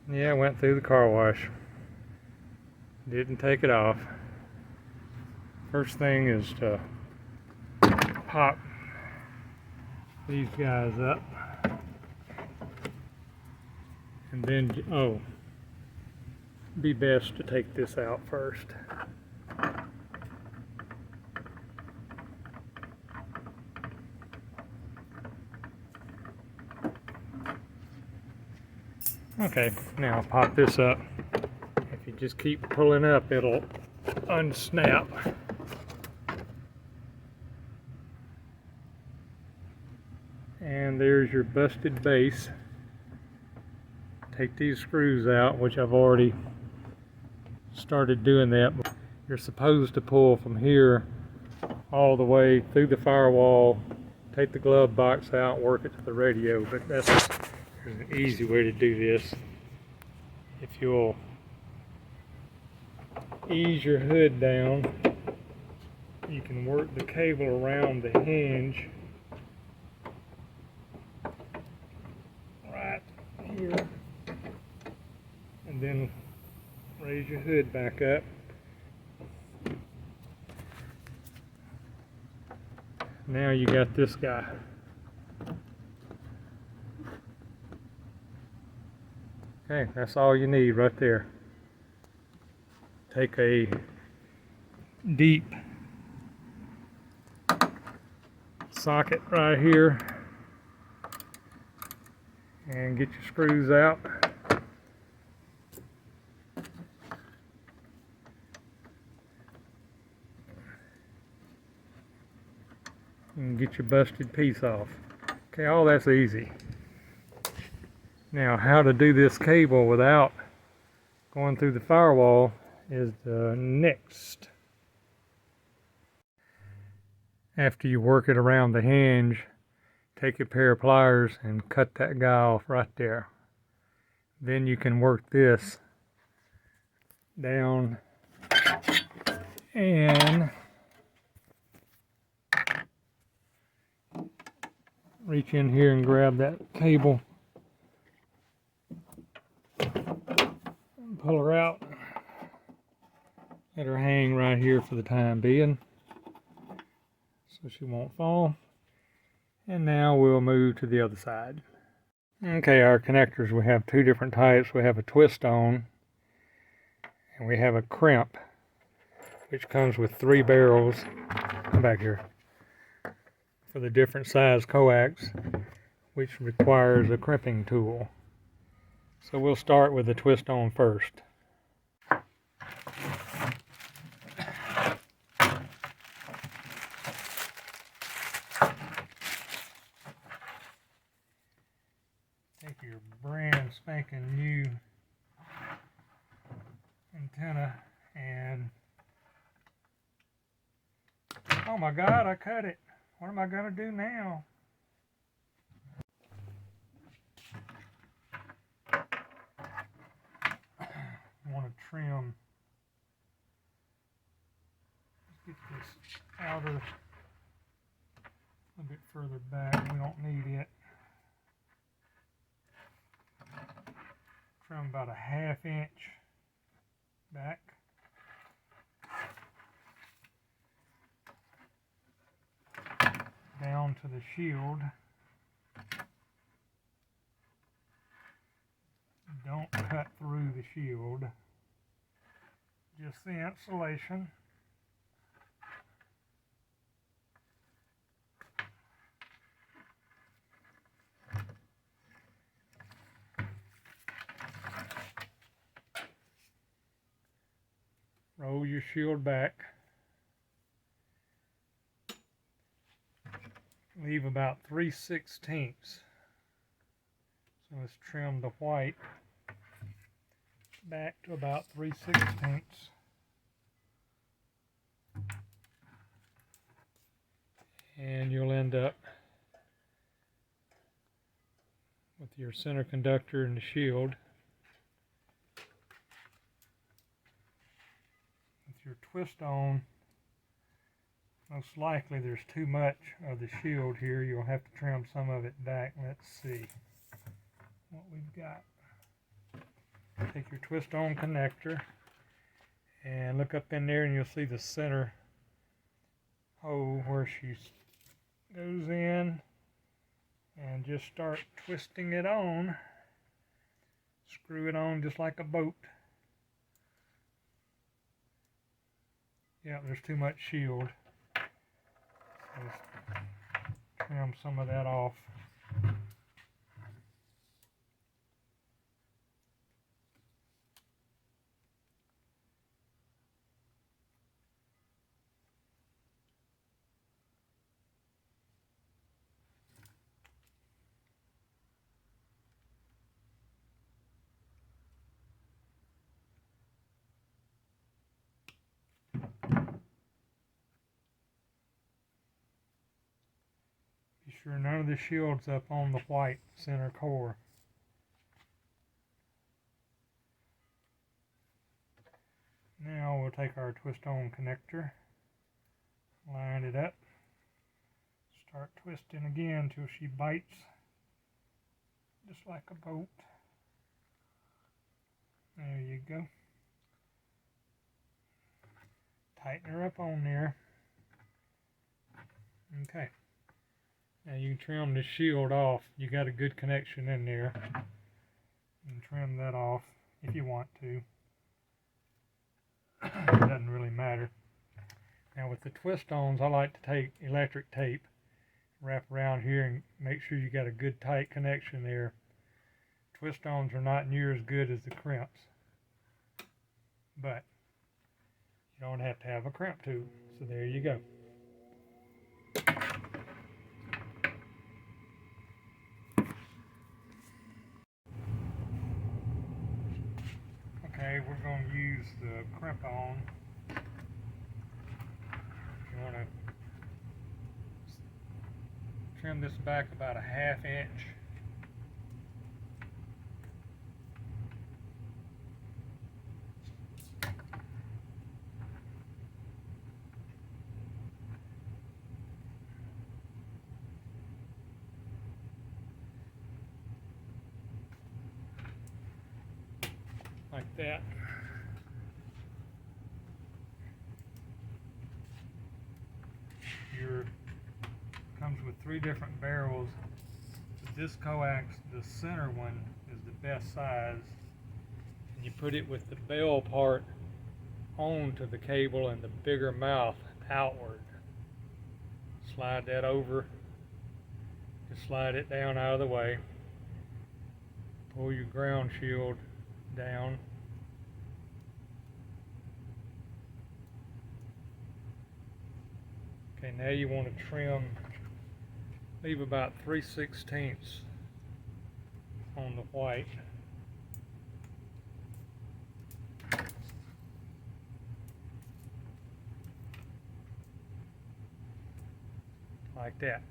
Yeah, went through the car wash. Didn't take it off. First thing is to pop these guys up. And then, oh, be best to take this out first. Okay, now pop this up. If you just keep pulling up, it'll unsnap. And there's your busted base. Take these screws out, which I've already started doing that. You're supposed to pull from here all the way through the firewall, take the glove box out, work it to the radio, but there's an easy way to do this. If you'll ease your hood down, you can work the cable around the hinge right here, and then raise your hood back up. Now you got this guy. Okay, that's all you need right there. Take a deep socket right here and get your screws out. And get your busted piece off. Okay, all that's easy. Now, how to do this cable without going through the firewall is the next. After you work it around the hinge, take a pair of pliers and cut that guy off right there. Then you can work this down and reach in here and grab that cable and pull her out. Let her hang right here for the time being so she won't fall. And now we'll move to the other side. Okay, our connectors, we have two different types. We have a Twiston and we have a Crimp, which comes with 3 barrels. Come back here. For the different size coax, which requires a crimping tool. So we'll start with the Twiston first. Take your brand spanking new antenna and, oh my God, I cut it. What am I going to do now? I want to trim. Let's get this outer a bit further back. We don't need it. Trim about a 1/2 inch back. Down to the shield. Don't cut through the shield, just the insulation. Roll your shield back. Leave about 3/16. So let's trim the white back to about 3/16. And you'll end up with your center conductor and the shield. With your Twiston, most likely there's too much of the shield here. You'll have to trim some of it back. Let's see what we've got. Take your twist-on connector and look up in there, and you'll see the center hole where she goes in, and just start twisting it on. Screw it on just like a boat. Yeah, there's too much shield. So let's trim some of that off. Be sure none of the shield's up on the white center core. Now we'll take our twist-on connector, line it up, start twisting again till she bites just like a boat. There you go. Tighten her up on there. Okay. Now you can trim the shield off. You got a good connection in there. You can trim that off if you want to. It doesn't really matter. Now with the twist-ons, I like to take electric tape, wrap around here, and make sure you got a good tight connection there. Twist-ons are not near as good as the crimps, but you don't have to have a crimp tool. So there you go. Okay, we're going to use the crimp on. You want to trim this back about a 1/2 inch. Like that. Comes with 3 different barrels. This coax, the center one, is the best size. And you put it with the bell part onto the cable and the bigger mouth outward. Slide that over. Just slide it down out of the way. Pull your ground shield down. Okay, now you want to trim, leave about 3/16 on the white. Like that.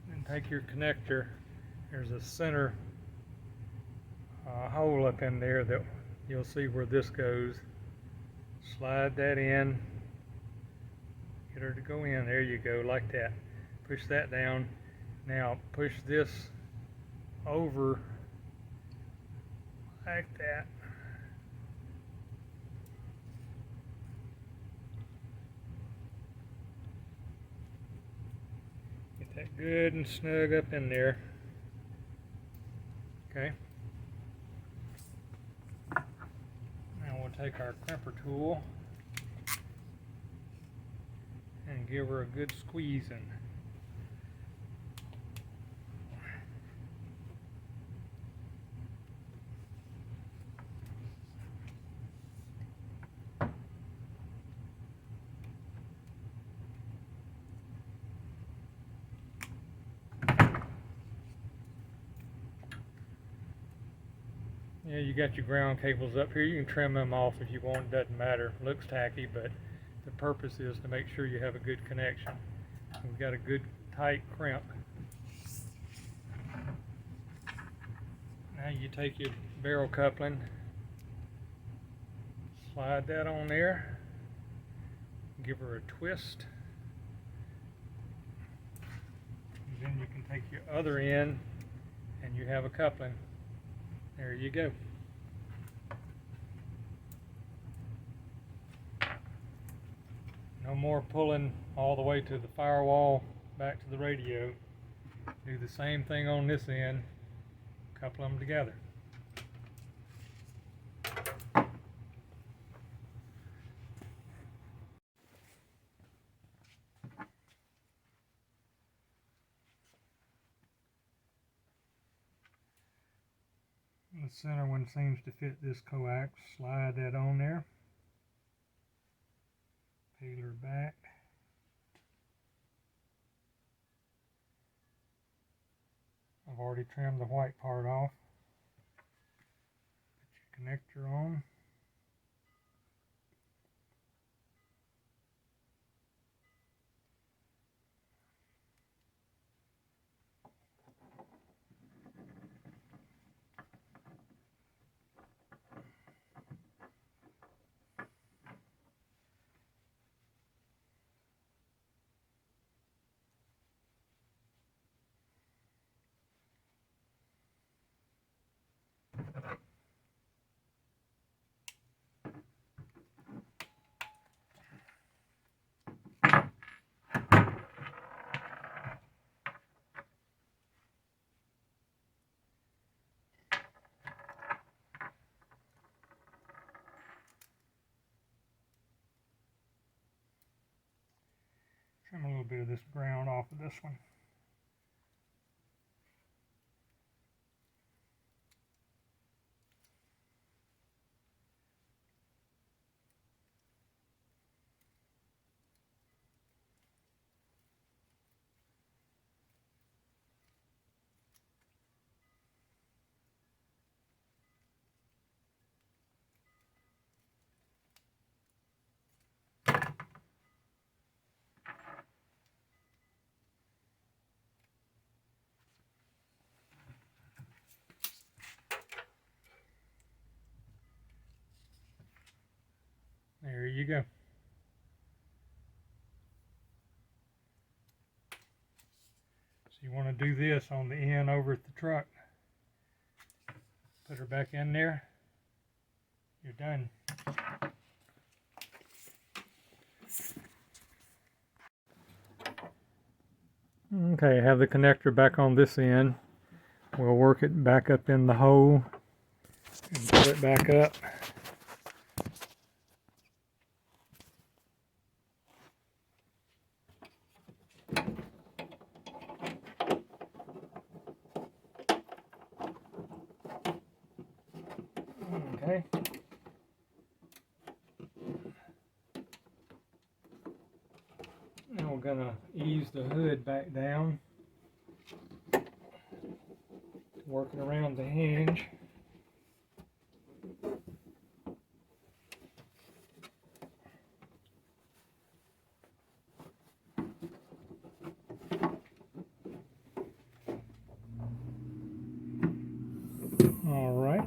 Then take your connector. There's a center hole up in there that you'll see where this goes. Slide that in. Get her to go in. There you go, like that. Push that down. Now push this over like that. Get that good and snug up in there. Okay. Now we'll take our crimper tool and give her a good squeezing. Yeah, you got your ground cables up here. You can trim them off if you want. It doesn't matter. Looks tacky, but the purpose is to make sure you have a good connection. We've got a good tight crimp. Now you take your barrel coupling, slide that on there, give her a twist, and then you can take your other end and you have a coupling. There you go. No more pulling all the way to the firewall back to the radio. Do the same thing on this end, couple them together. The center one seems to fit this coax. Slide that on there. Peel her back. I've already trimmed the white part off. Put your connector on. Trim a little bit of this brown off of this one. There you go. So you want to do this on the end over at the truck. Put her back in there. You're done. Okay, have the connector back on this end. We'll work it back up in the hole and pull it back up. Okay. Now we're going to ease the hood back down, working around the hinge. All right.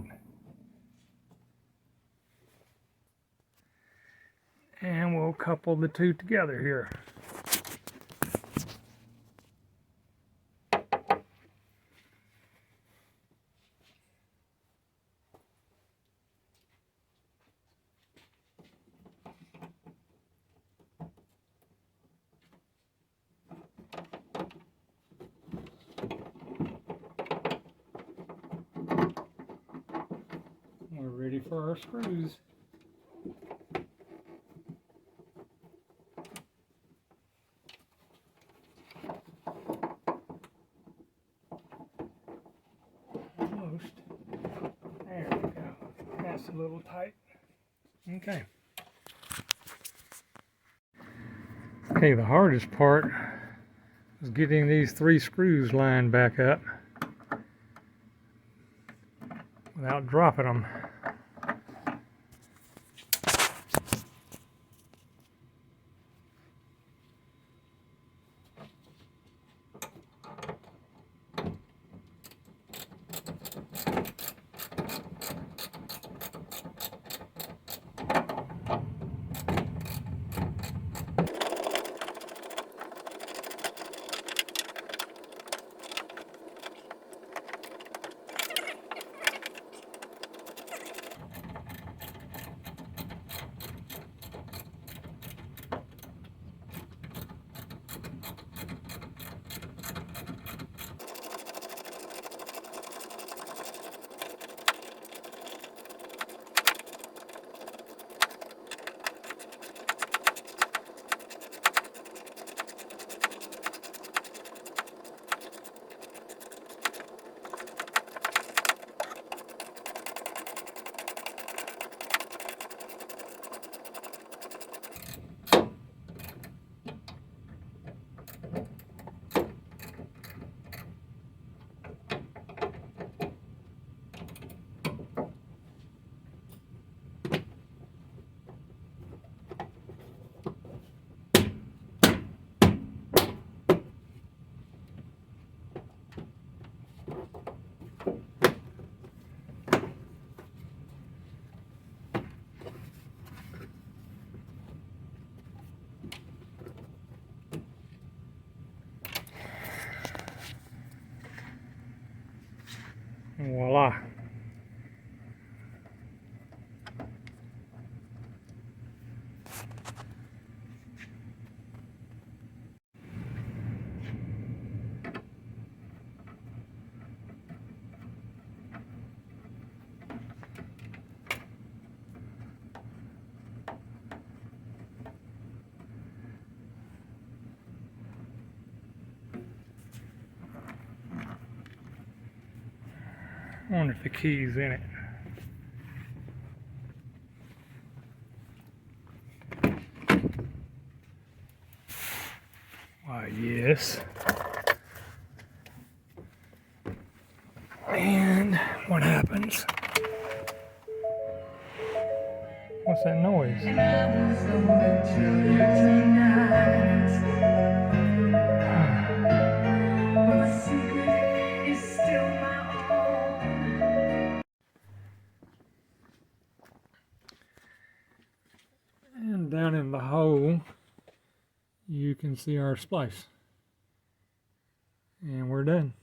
And we'll couple the two together here. We're ready for our screws. Almost. There we go. That's a little tight. Okay. Okay, the hardest part is getting these 3 screws lined back up without dropping them. Voila. I wonder if the key's in it. Why, yes. And what happens? What's that noise? And down in the hole, you can see our splice. And we're done.